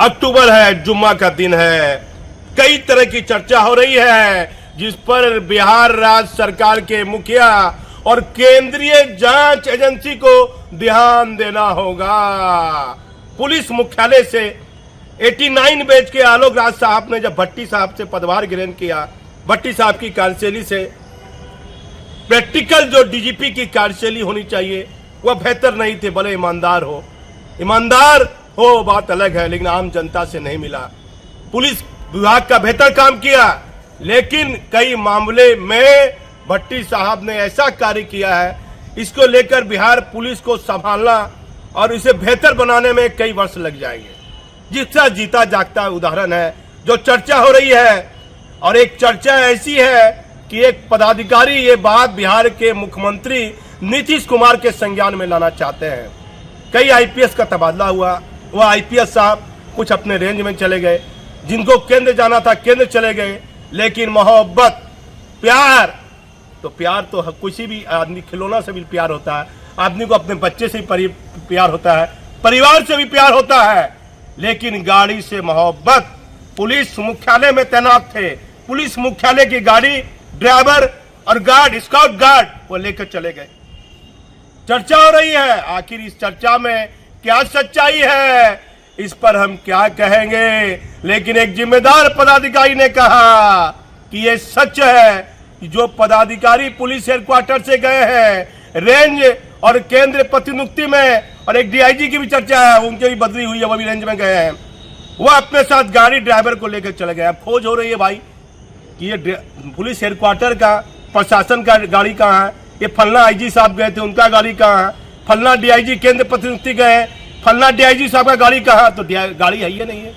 अक्टूबर है, जुम्मा का दिन है, कई तरह की चर्चा हो रही है जिस पर बिहार राज्य सरकार के मुखिया और केंद्रीय जांच एजेंसी को ध्यान देना होगा। पुलिस मुख्यालय से 89 बैच के आलोक राज साहब ने जब भट्टी साहब से पदभार ग्रहण किया, भट्टी साहब की कार्यशैली से प्रैक्टिकल जो डीजीपी की कार्यशैली होनी चाहिए वह बेहतर नहीं थे। भले ईमानदार हो बात अलग है, लेकिन आम जनता से नहीं मिला। पुलिस विभाग का बेहतर काम किया, लेकिन कई मामले में भट्टी साहब ने ऐसा कार्य किया है, इसको लेकर बिहार पुलिस को संभालना और इसे बेहतर बनाने में कई वर्ष लग जाएंगे। जिसका जीता जागता उदाहरण है जो चर्चा हो रही है, और एक चर्चा ऐसी है कि एक पदाधिकारी ये बात बिहार के मुख्यमंत्री नीतीश कुमार के संज्ञान में लाना चाहते हैं। कई आईपीएस का तबादला हुआ, वह आईपीएस साहब कुछ अपने रेंज में चले गए, जिनको केंद्र जाना था केंद्र चले गए, लेकिन मोहब्बत प्यार तो किसी भी आदमी, खिलौना से भी प्यार होता है, आदमी को अपने बच्चे से भी प्यार होता है, परिवार से भी प्यार होता है, लेकिन गाड़ी से मोहब्बत। पुलिस मुख्यालय में तैनात थे, पुलिस मुख्यालय की गाड़ी ड्राइवर और गार्ड, स्काउट गार्ड वो लेकर चले गए। चर्चा हो रही है, आखिर इस चर्चा में क्या सच्चाई है, इस पर हम क्या कहेंगे। लेकिन एक जिम्मेदार पदाधिकारी ने कहा कि ये सच है कि जो पदाधिकारी पुलिस हेडक्वार्टर से गए हैं रेंज और केंद्र प्रतिनियुक्ति में, और एक डीआईजी की भी चर्चा है, उनकी भी बदली हुई है, वो भी रेंज में गए हैं, वो अपने साथ गाड़ी ड्राइवर को लेकर चले गए। अब खोज हो रही है भाई कि ये पुलिस हेडक्वार्टर का प्रशासन का गाड़ी कहाँ है, ये फलना आईजी साहब गए थे उनका गाड़ी कहाँ है, फलना डीआईजी केंद्र प्रतिनियुक्ति गए, फलना डीआईजी साहब का गाड़ी कहाँ, तो गाड़ी है ही नहीं है।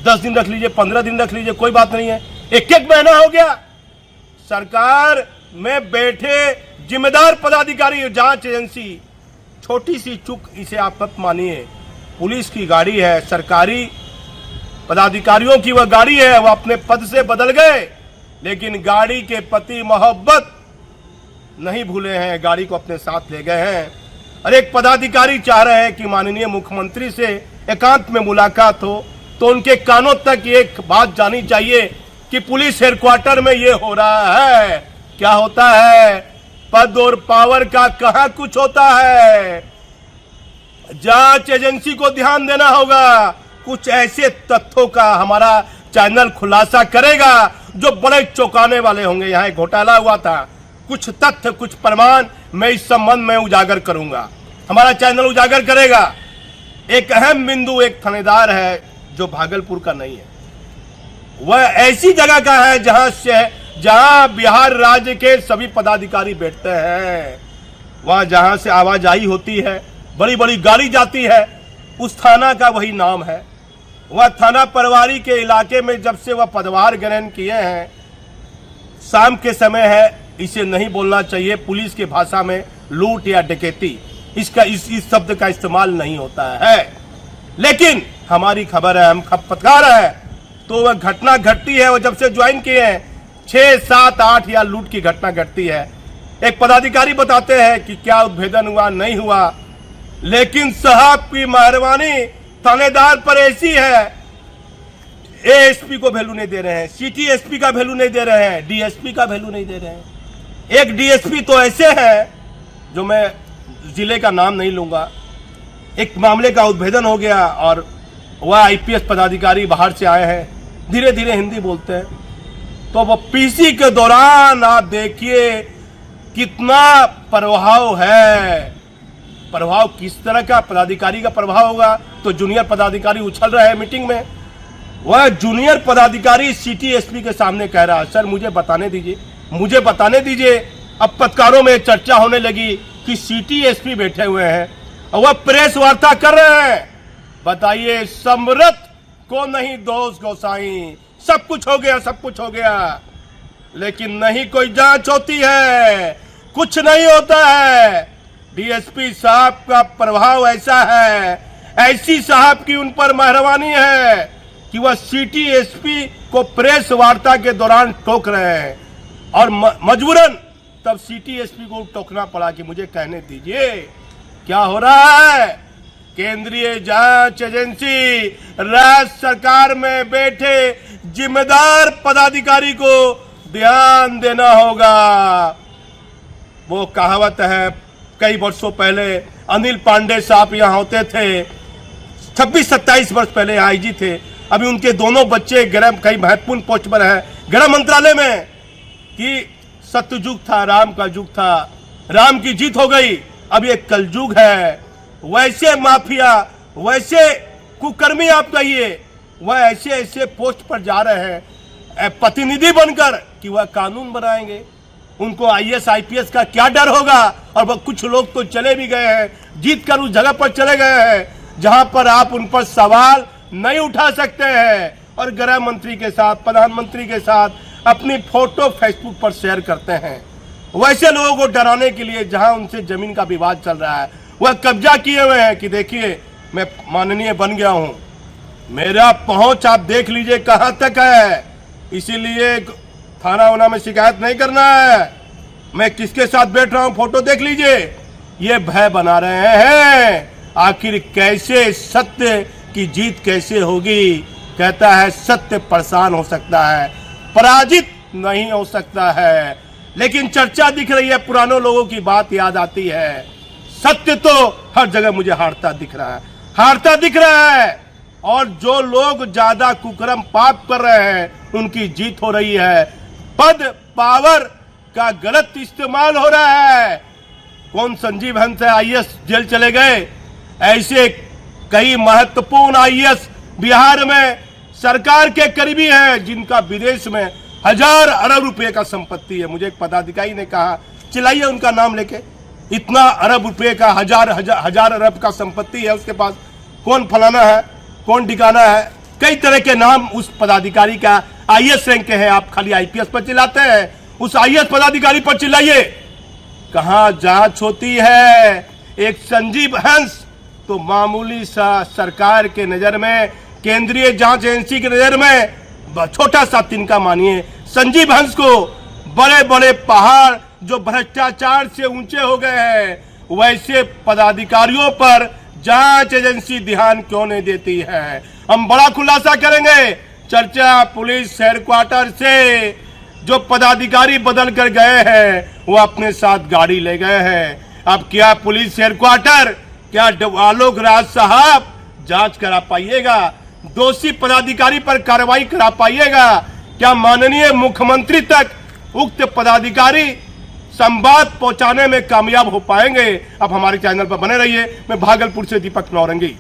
10 दिन रख लीजिए, 15 दिन रख लीजिए, कोई बात नहीं है, एक महीना हो गया। सरकार में बैठे जिम्मेदार पदाधिकारी, जांच एजेंसी, छोटी सी चूक इसे आप मत मानिए। पुलिस की गाड़ी है, सरकारी पदाधिकारियों की वह गाड़ी है, वह अपने पद से बदल गए, लेकिन गाड़ी के प्रति मोहब्बत नहीं भूले हैं, गाड़ी को अपने साथ ले गए हैं। और एक पदाधिकारी चाह रहे हैं कि माननीय मुख्यमंत्री से एकांत में मुलाकात हो, तो उनके कानों तक एक बात जानी चाहिए कि पुलिस हेडक्वार्टर में ये हो रहा है। क्या होता है, पद और पावर का कहां कुछ होता है। जांच एजेंसी को ध्यान देना होगा, कुछ ऐसे तथ्यों का हमारा चैनल खुलासा करेगा जो बड़े चौंकाने वाले होंगे। यहाँ एक घोटाला हुआ था, कुछ तथ्य कुछ प्रमाण मैं इस संबंध में उजागर करूंगा, हमारा चैनल उजागर करेगा। एक अहम बिंदु, एक थानेदार है जो भागलपुर का नहीं है, वह ऐसी जगह का है जहां बिहार राज्य के सभी पदाधिकारी बैठते हैं, वहां जहां से आवाजाही होती है, बड़ी बड़ी गाड़ी जाती है, उस थाना का वही नाम है। वह थाना परवारी के इलाके में जब से वह पदभार ग्रहण किए हैं, शाम के समय है, इसे नहीं बोलना चाहिए, पुलिस की भाषा में लूट या डकैती, इसका इस शब्द का इस्तेमाल नहीं होता है, लेकिन हमारी खबर है, हम खपतकार हैं, तो वह घटना घटती है। वो जब से ज्वाइन किए हैं 6, 7, 8 या लूट की घटना घटती है। एक पदाधिकारी बताते हैं कि क्या उद्भेदन हुआ, नहीं हुआ, लेकिन साहब की मेहरबानी थानेदार पर ऐसी है, एएसपी को वैल्यू नहीं दे रहे हैं, सिटी एसपी का वैल्यू नहीं दे रहे हैं, डीएसपी का वैल्यू नहीं दे रहे हैं। एक डीएसपी तो ऐसे हैं जो मैं जिले का नाम नहीं लूंगा, एक मामले का उद्भेदन हो गया और वह आईपीएस पदाधिकारी बाहर से आए हैं, धीरे धीरे हिंदी बोलते हैं, तो वो पीसी के दौरान आप देखिए कितना प्रभाव है। प्रभाव किस तरह का, पदाधिकारी का प्रभाव होगा तो जूनियर पदाधिकारी उछल रहे हैं मीटिंग में। वह जूनियर पदाधिकारी सिटी एसपी के सामने कह रहा है, सर मुझे बताने दीजिए। अब पत्रकारों में चर्चा होने लगी कि सिटी एसपी बैठे हुए हैं और वह प्रेस वार्ता कर रहे हैं। बताइए, समरथ को नहीं दोष गोसाई, सब कुछ हो गया, लेकिन नहीं कोई जांच होती है, कुछ नहीं होता है। डीएसपी साहब का प्रभाव ऐसा है, ऐसी साहब की उन पर मेहरबानी है कि वह सिटी एसपी को प्रेस वार्ता के दौरान टोक रहे हैं, और मजबूरन तब सिटी एसपी को टोकना पड़ा कि मुझे कहने दीजिए क्या हो रहा है, केंद्रीय जांच एजेंसी राज्य सरकार में बैठे जिम्मेदार पदाधिकारी को ध्यान देना होगा। वो कहावत है, कई वर्षों पहले अनिल पांडे साहब यहाँ होते थे, 26-27 वर्ष पहले आईजी थे। अभी उनके दोनों बच्चे कई महत्वपूर्ण पोस्ट पर है गृह मंत्रालय में, कि सत्ययुग था, राम का युग था, राम की जीत हो गई, अब ये कलयुग है। वैसे माफिया, वैसे कुकर्मी आप कहिए, वह ऐसे ऐसे पोस्ट पर जा रहे हैं प्रतिनिधि बनकर कि वह कानून बनाएंगे। उनको आईएएस आईपीएस का क्या डर होगा। और वह कुछ लोग तो चले भी गए हैं, जीत कर उस जगह पर चले गए हैं जहां पर आप उन पर सवाल नहीं उठा सकते हैं, और गृह मंत्री के साथ, प्रधानमंत्री के साथ अपनी फोटो फेसबुक पर शेयर करते हैं। वैसे लोगों को डराने के लिए जहां उनसे जमीन का विवाद चल रहा है, वह कब्जा किए हुए हैं कि देखिए मैं माननीय बन गया हूं, मेरा पहुंच आप देख लीजिए कहां तक है। इसीलिए थाना वाना में शिकायत नहीं करना है, मैं किसके साथ बैठ रहा हूं फोटो देख लीजिए। ये भय बना रहे हैं। आखिर कैसे सत्य की जीत कैसे होगी। कहता है सत्य परेशान हो सकता है, पराजित नहीं हो सकता है। लेकिन चर्चा दिख रही है, पुराने लोगों की बात याद आती है। सत्य तो हर जगह मुझे हारता दिख रहा है, हारता दिख रहा है। और जो लोग ज्यादा कुकर्म पाप कर रहे हैं उनकी जीत हो रही है। पद पावर का गलत इस्तेमाल हो रहा है। कौन संजीव हंस है, आईएएस जेल चले गए। ऐसे कई महत्वपूर्ण आईएएस बिहार में सरकार के करीबी हैं जिनका विदेश में हजार अरब रुपए का संपत्ति है। मुझे एक पदाधिकारी ने कहा, चिल्लाइए उनका नाम लेके, इतना अरब रुपए का हजार अरब का संपत्ति है उसके पास। कौन फलाना है, कौन ठिकाना है, कई तरह के नाम उस पदाधिकारी का आईएएस रैंक के हैं। आप खाली आईपीएस पर चिल्लाते हैं, उस आईएएस पदाधिकारी पर चिल्लाइए। कहां जांच होती है। एक संजीव हंस तो मामूली सा सरकार के नजर में, केंद्रीय जांच एजेंसी की नजर में छोटा सा तिनका मानिए। संजीव हंस को बड़े बड़े पहाड़ जो भ्रष्टाचार से ऊंचे हो गए हैं, वैसे पदाधिकारियों पर जांच एजेंसी ध्यान क्यों नहीं देती है। हम बड़ा खुलासा करेंगे। चर्चा पुलिस हेडक्वार्टर से जो पदाधिकारी बदल कर गए हैं वो अपने साथ गाड़ी ले गए हैं। अब क्या पुलिस हेडक्वार्टर, क्या आलोक राज साहब जांच करा पाइएगा, दोषी पदाधिकारी पर कार्रवाई करा पाइएगा? क्या माननीय मुख्यमंत्री तक उक्त पदाधिकारी संवाद पहुंचाने में कामयाब हो पाएंगे? अब हमारे चैनल पर बने रहिए। मैं भागलपुर से दीपक नौरंगी।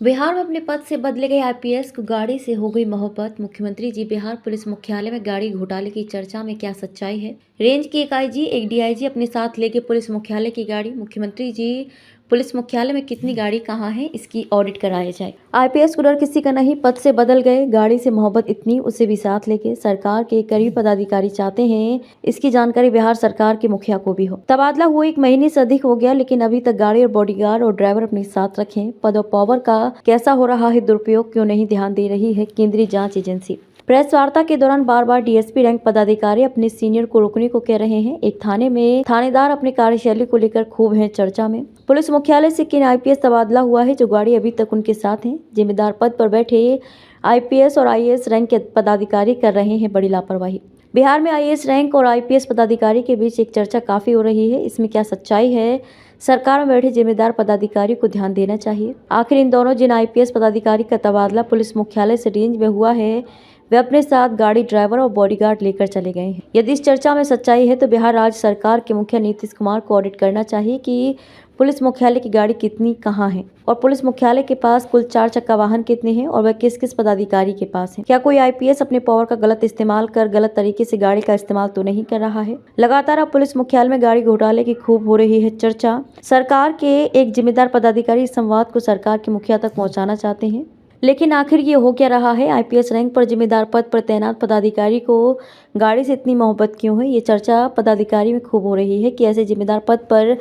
बिहार में अपने पद से बदले गए आईपीएस को गाड़ी से हो गई मोहब्बत। मुख्यमंत्री जी बिहार पुलिस मुख्यालय में गाड़ी घोटाले की चर्चा में क्या सच्चाई है। रेंज के एक आईजी, एक डीआईजी अपने साथ लेके पुलिस मुख्यालय की गाड़ी। मुख्यमंत्री जी पुलिस मुख्यालय में कितनी गाड़ी कहाँ है, इसकी ऑडिट कराया जाए। आईपीएस को डर किसी का नहीं, पद से बदल गए, गाड़ी से मोहब्बत इतनी, उसे भी साथ लेके। सरकार के करीबी पदाधिकारी चाहते हैं इसकी जानकारी बिहार सरकार के मुखिया को भी हो। तबादला हुए 1 महीने से अधिक हो गया, लेकिन अभी तक गाड़ी और बॉडीगार्ड और ड्राइवर अपने साथ रखें। पद और पावर का कैसा हो रहा है दुरुपयोग, क्यों नहीं ध्यान दे रही है केंद्रीय जाँच एजेंसी। प्रेस वार्ता के दौरान बार बार डीएसपी रैंक पदाधिकारी अपने सीनियर को रोकने को कह रहे हैं। एक थाने में थानेदार अपनी कार्यशैली को लेकर खूब हैं चर्चा में। पुलिस मुख्यालय से किन आईपीएस तबादला हुआ है जो गाड़ी अभी तक उनके साथ है। जिम्मेदार पद पर बैठे आईपीएस और आईएएस रैंक के पदाधिकारी कर रहे हैं बड़ी लापरवाही। बिहार में आईएएस रैंक और आईपीएस पदाधिकारी के बीच एक चर्चा काफी हो रही है, इसमें क्या सच्चाई है? सरकार में बैठे जिम्मेदार पदाधिकारी को ध्यान देना चाहिए। आखिर इन दोनों जिन आईपीएस पदाधिकारी का तबादला पुलिस मुख्यालय से रेंज में हुआ है, वे अपने साथ गाड़ी, ड्राइवर और बॉडीगार्ड लेकर चले गए हैं। यदि इस चर्चा में सच्चाई है तो बिहार राज्य सरकार के मुखिया नीतीश कुमार को ऑडिट करना चाहिए कि पुलिस मुख्यालय की गाड़ी कितनी कहाँ है और पुलिस मुख्यालय के पास कुल 4 चक्का वाहन कितने हैं और वह किस किस पदाधिकारी के पास है। क्या कोई आईपीएस अपने पावर का गलत इस्तेमाल कर गलत तरीके से गाड़ी का इस्तेमाल तो नहीं कर रहा है। लगातार अब पुलिस मुख्यालय में गाड़ी घोटाले की खूब हो रही है चर्चा। सरकार के एक जिम्मेदार पदाधिकारी इस संवाद को सरकार के मुखिया तक पहुँचाना चाहते हैं, लेकिन आखिर ये हो क्या रहा है। आईपीएस रैंक पर जिम्मेदार पद पर तैनात पदाधिकारी को गाड़ी से इतनी मोहब्बत क्यों है। ये चर्चा पदाधिकारी में खूब हो रही है कि ऐसे जिम्मेदार पद पर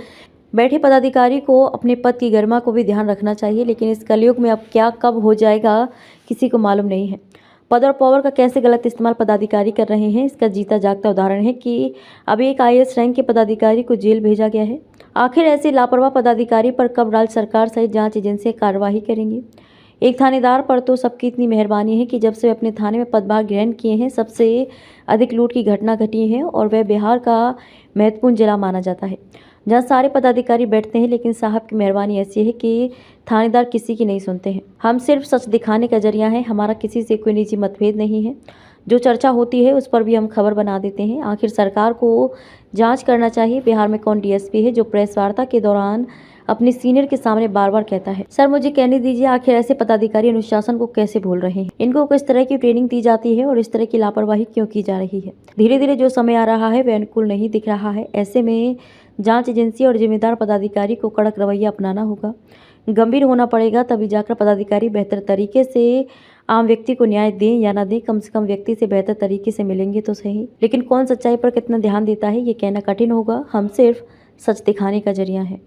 बैठे पदाधिकारी को अपने पद की गरिमा को भी ध्यान रखना चाहिए, लेकिन इस कलयुग में अब क्या कब हो जाएगा किसी को मालूम नहीं है। पद और पावर का कैसे गलत इस्तेमाल पदाधिकारी कर रहे हैं, इसका जीता जागता उदाहरण है कि अभी एक IAS रैंक के पदाधिकारी को जेल भेजा गया है। आखिर ऐसे लापरवाह पदाधिकारी पर कब राज्य सरकार सहित जांच एजेंसी कार्रवाई करेंगी? एक थानेदार पर तो सबकी इतनी मेहरबानी है कि जब से वे अपने थाने में पदभार ग्रहण किए हैं, सबसे अधिक लूट की घटना घटी है और वह बिहार का महत्वपूर्ण जिला माना जाता है, जहाँ सारे पदाधिकारी बैठते हैं। लेकिन साहब की मेहरबानी ऐसी है कि थानेदार किसी की नहीं सुनते हैं। हम सिर्फ सच दिखाने का जरिया है, हमारा किसी से कोई निजी मतभेद नहीं है। जो चर्चा होती है उस पर भी हम खबर बना देते हैं। आखिर सरकार को जांच करना चाहिए, बिहार में कौन DSP है जो प्रेस वार्ता के दौरान अपने सीनियर के सामने बार बार कहता है, सर मुझे कहने दीजिए, आखिर ऐसे पदाधिकारी अनुशासन को कैसे भूल रहे हैं? इनको किस तरह की ट्रेनिंग दी जाती है और इस तरह की लापरवाही क्यों की जा रही है? धीरे धीरे जो समय आ रहा है वह अनुकूल नहीं दिख रहा है। ऐसे में जांच एजेंसी और जिम्मेदार पदाधिकारी को कड़क रवैया अपनाना होगा, गंभीर होना पड़ेगा, तभी जाकर पदाधिकारी बेहतर तरीके से आम व्यक्ति को न्याय दें या ना दें, कम से कम व्यक्ति से बेहतर तरीके से मिलेंगे तो सही। लेकिन कौन सच्चाई पर कितना ध्यान देता है ये कहना कठिन होगा। हम सिर्फ सच दिखाने का जरिया है।